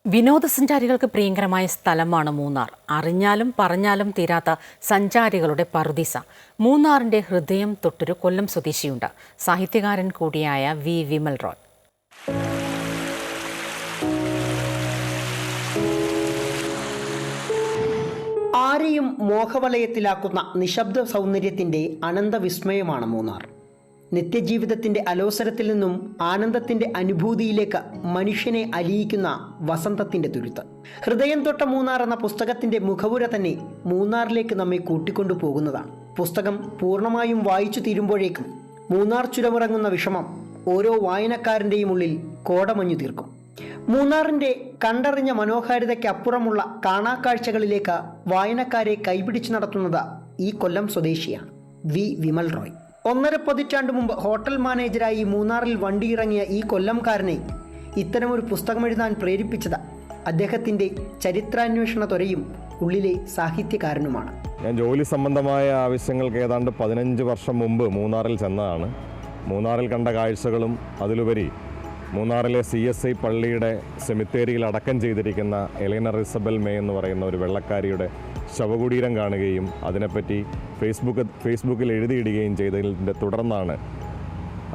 വിനോദസഞ്ചാരികൾക്ക് പ്രിയങ്കരമായ സ്ഥലമാണ് മൂന്നാർ. അറിഞ്ഞാലും പറഞ്ഞാലും തീരാത്ത സഞ്ചാരികളുടെ പറുദീസ. മൂന്നാറിന്റെ ഹൃദയം തൊട്ടൊരു കൊല്ലം സ്വദേശിയുണ്ട്. സാഹിത്യകാരൻ കൂടിയായ വിമൽ റോയ്. ആരെയും മോഹവലയത്തിലാക്കുന്ന നിശബ്ദ സൗന്ദര്യത്തിന്റെ അനന്തവിസ്മയമാണ് മൂന്നാർ. നിത്യജീവിതത്തിന്റെ അലോസരത്തിൽ നിന്നും ആനന്ദത്തിന്റെ അനുഭൂതിയിലേക്ക് മനുഷ്യനെ അലിയിക്കുന്ന വസന്തത്തിന്റെ തുരുത്ത്. ഹൃദയം തൊട്ട മൂന്നാർ എന്ന പുസ്തകത്തിന്റെ മുഖവുര തന്നെ മൂന്നാറിലേക്ക് നമ്മെ കൂട്ടിക്കൊണ്ടു പോകുന്നതാണ്. പുസ്തകം പൂർണ്ണമായും വായിച്ചു തീരുമ്പോഴേക്കും മൂന്നാർ ചുരമിറങ്ങുന്ന വിഷമം ഓരോ വായനക്കാരൻ്റെയും ഉള്ളിൽ കോടമഞ്ഞു തീർക്കും. മൂന്നാറിന്റെ കണ്ടറിഞ്ഞ മനോഹാരിതയ്ക്കപ്പുറമുള്ള കാണാക്കാഴ്ചകളിലേക്ക് വായനക്കാരെ കൈപിടിച്ചു നടത്തുന്നത് ഈ കൊല്ലം സ്വദേശിയാണ് വിമൽ റോയ്. 1.5 പതിറ്റാണ്ട് മുമ്പ് ഹോട്ടൽ മാനേജരായി മൂന്നാറിൽ വണ്ടിയിറങ്ങിയ ഈ കൊല്ലംകാരനെ ഇത്തരമൊരു പുസ്തകം എഴുതാൻ പ്രേരിപ്പിച്ചത് അദ്ദേഹത്തിൻ്റെ ചരിത്രാന്വേഷണ ത്വരയും ഉള്ളിലെ സാഹിത്യകാരനുമാണ്. ഞാൻ ജോലി സംബന്ധമായ ആവശ്യങ്ങൾക്ക് ഏതാണ്ട് 15 വർഷം മുമ്പ് മൂന്നാറിൽ ചെന്നതാണ്. മൂന്നാറിൽ കണ്ട കാഴ്ചകളും അതിലുപരി മൂന്നാറിലെ CSI പള്ളിയുടെ സെമിത്തേരിയിൽ അടക്കം ചെയ്തിരിക്കുന്ന എലൈനർ ഇസബൽ മേ എന്ന് പറയുന്ന ഒരു വെള്ളക്കാരിയുടെ ശവകുടീരം കാണുകയും അതിനെപ്പറ്റി ഫേസ്ബുക്കിൽ എഴുതിയിടുകയും ചെയ്തതിൻ്റെ തുടർന്നാണ്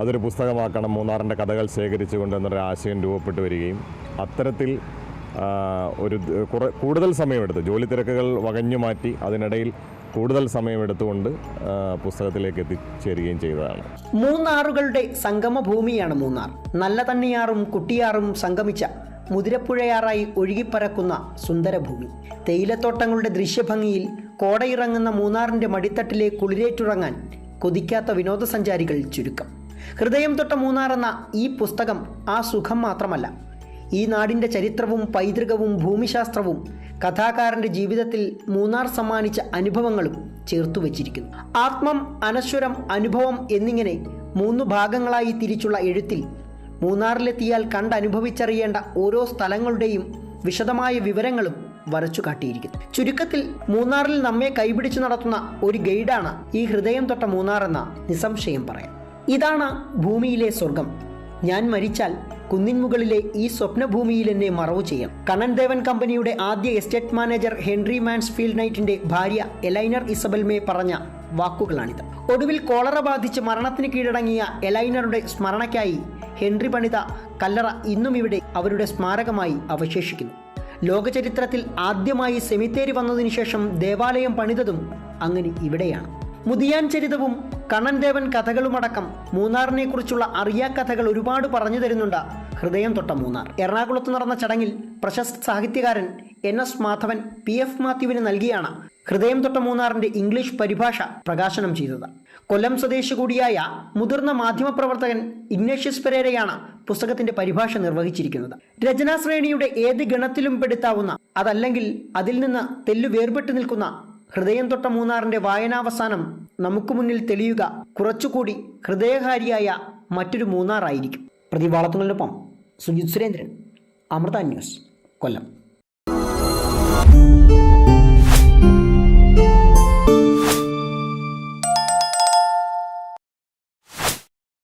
അതൊരു പുസ്തകമാക്കണം, മൂന്നാറിൻ്റെ കഥകൾ ശേഖരിച്ചുകൊണ്ട് എന്നൊരു ആശയം രൂപപ്പെട്ടു വരികയും അത്തരത്തിൽ കൂടുതൽ സമയമെടുത്ത് ജോലി തിരക്കുകൾ വകഞ്ഞു മാറ്റി അതിനിടയിൽ കൂടുതൽ സമയമെടുത്തുകൊണ്ട് പുസ്തകത്തിലേക്ക് എത്തിച്ചേരുകയും ചെയ്തതാണ്. മൂന്നാറുകളുടെ സംഗമഭൂമിയാണ് മൂന്നാർ. നല്ല തണ്ണിയാറും കുട്ടിയാറും സംഗമിച്ച മുതിരപ്പുഴയാറായി ഒഴുകിപ്പരക്കുന്ന സുന്ദരഭൂമി. തേയിലത്തോട്ടങ്ങളുടെ ദൃശ്യഭംഗിയിൽ കോടയിറങ്ങുന്ന മൂന്നാറിൻ്റെ മടിത്തട്ടിലെ കുളിരേറ്റുറങ്ങാൻ കൊതിക്കാത്ത വിനോദസഞ്ചാരികൾ ചുരുക്കം. ഹൃദയം തൊട്ട മൂന്നാർ എന്ന ഈ പുസ്തകം ആ സുഖം മാത്രമല്ല, ഈ നാടിൻ്റെ ചരിത്രവും പൈതൃകവും ഭൂമിശാസ്ത്രവും കഥാകാരൻ്റെ ജീവിതത്തിൽ മൂന്നാർ സമ്മാനിച്ച അനുഭവങ്ങളും ചേർത്തു വച്ചിരിക്കുന്നു. ആത്മം, അനശ്വരം, അനുഭവം എന്നിങ്ങനെ 3 ഭാഗങ്ങളായി തിരിച്ചുള്ള എഴുത്തിൽ മൂന്നാറിലെത്തിയാൽ കണ്ടനുഭവിച്ചറിയേണ്ട ഓരോ സ്ഥലങ്ങളുടെയും വിശദമായ വിവരങ്ങളും വരച്ചു കാട്ടിയിരിക്കുന്നു. ചുരുക്കത്തിൽ മൂന്നാറിൽ നമ്മെ കൈപിടിച്ചു നടത്തുന്ന ഒരു ഗൈഡാണ് ഈ ഹൃദയം തൊട്ട മൂന്നാർ എന്ന നിസ്സംശയം പറയാം. ഇതാണ് ഭൂമിയിലെ സ്വർഗം. ഞാൻ മരിച്ചാൽ കുന്നിൻ മുകളിലെ ഈ സ്വപ്നഭൂമിയിൽ എന്നെ മറവു ചെയ്യാം. കണ്ണൻ ദേവൻ കമ്പനിയുടെ ആദ്യ എസ്റ്റേറ്റ് മാനേജർ ഹെൻറി മാൻസ്ഫീൽഡ് നൈറ്റിന്റെ ഭാര്യ എലൈനർ ഇസബൽ മേ പറഞ്ഞ വാക്കുകളാണിത്. ഒടുവിൽ കോളറ ബാധിച്ച് മരണത്തിന് കീഴടങ്ങിയ എലൈനറുടെ സ്മരണയ്ക്കായി ഹെൻറി പണിത കല്ലറ ഇന്നും ഇവിടെ അവരുടെ സ്മാരകമായി അവശേഷിക്കുന്നു. ലോകചരിത്രത്തിൽ ആദ്യമായി സെമിത്തേരി വന്നതിനു ശേഷം ദേവാലയം പണിതതും അങ്ങനെ ഇവിടെയാണ്. മുതിയാൻ ചരിതവും കണ്ണൻ ദേവൻ കഥകളുമടക്കം മൂന്നാറിനെ കുറിച്ചുള്ള അറിയാക്കഥകൾ ഒരുപാട് പറഞ്ഞു തരുന്നുണ്ട് ഹൃദയം തൊട്ട മൂന്നാർ. എറണാകുളത്ത് നടന്ന ചടങ്ങിൽ പ്രശസ്ത സാഹിത്യകാരൻ NS മാധവൻ PF മാത്യുവിന് നൽകിയാണ് ഹൃദയം തൊട്ട മൂന്നാറിന്റെ ഇംഗ്ലീഷ് പരിഭാഷ പ്രകാശനം ചെയ്തത്. കൊല്ലം സ്വദേശി കൂടിയായ മുതിർന്ന മാധ്യമപ്രവർത്തകൻ ഇഗ്നേഷ്യസ് പെരേരയാണ് പുസ്തകത്തിന്റെ പരിഭാഷ നിർവഹിച്ചിരിക്കുന്നത്. രചനാശ്രേണിയുടെ ഏത് ഗണത്തിലും പെടുത്താവുന്ന, അതല്ലെങ്കിൽ അതിൽ നിന്ന് തെല്ലു വേർപെട്ടു നിൽക്കുന്ന ഹൃദയം തൊട്ട മൂന്നാറിന്റെ വായനാവസാനം നമുക്ക് മുന്നിൽ തെളിയുക കുറച്ചുകൂടി ഹൃദയഹാരിയായ മറ്റൊരു മൂന്നാറായിരിക്കും. പ്രതിവാളത്തുകളിനൊപ്പം സുജിത് സുരേന്ദ്രൻ, അമൃത ന്യൂസ്, കൊല്ലം.